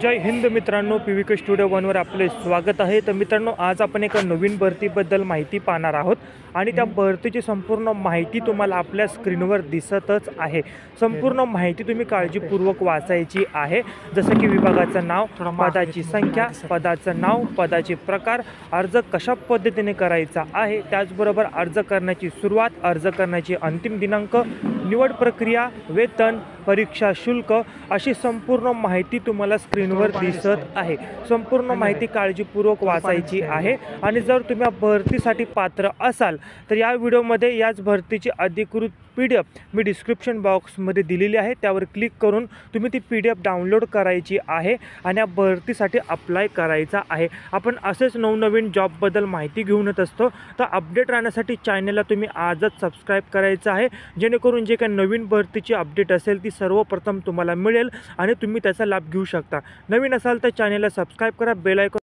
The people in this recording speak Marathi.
जय हिंद मित्रांनो, PVK स्टुडिओ 1वर आपले स्वागत आहे। तर मित्रांनो, आज आपण एका नवीन भरतीबद्दल माहिती पाहणार आहोत आणि त्या भरतीची संपूर्ण माहिती तुम्हाला आपल्या स्क्रीनवर दिसतच आहे। संपूर्ण माहिती तुम्ही काळजीपूर्वक वाचायची आहे, जसं की विभागाचं नाव, पदाची संख्या, पदाचं नाव, पदाचे प्रकार, अर्ज कशा पद्धतीने करायचा आहे, त्याचबरोबर अर्ज करण्याची सुरुवात, अर्ज करण्याची अंतिम दिनांक, निवड प्रक्रिया, वेतन, परीक्षा शुल्क अशी संपूर्ण माहिती तुम्हाला स्क्रीनवर दिसत आहे। संपूर्ण माहिती काळजीपूर्वक वाचायची आहे आणि जर तुम्ही भरतीसाठी पात्र असाल तर या व्हिडिओमध्ये याच भरतीची अधिकृत PDF मी डिस्क्रिप्शन बॉक्समध्ये दिलेली आहे, त्यावर क्लिक करून तुम्ही ती PDF डाउनलोड करायची आहे आणि या भरतीसाठी अप्लाय करायचा आहे। आपण असेच नवनवीन जॉबबद्दल माहिती घेऊन येत असतो, तर अपडेट राहण्यासाठी चॅनलला तुम्ही आजच सबस्क्राईब करायचं आहे, जेणेकरून जे काही नवीन भरतीची अपडेट असेल ती सर्वप्रथम तुम्हाला मिळेल आणि तुम्ही त्याचा लाभ घेऊ शकता। नवीन असाल तर चॅनलला सबस्क्राईब करा, बेल आयकॉन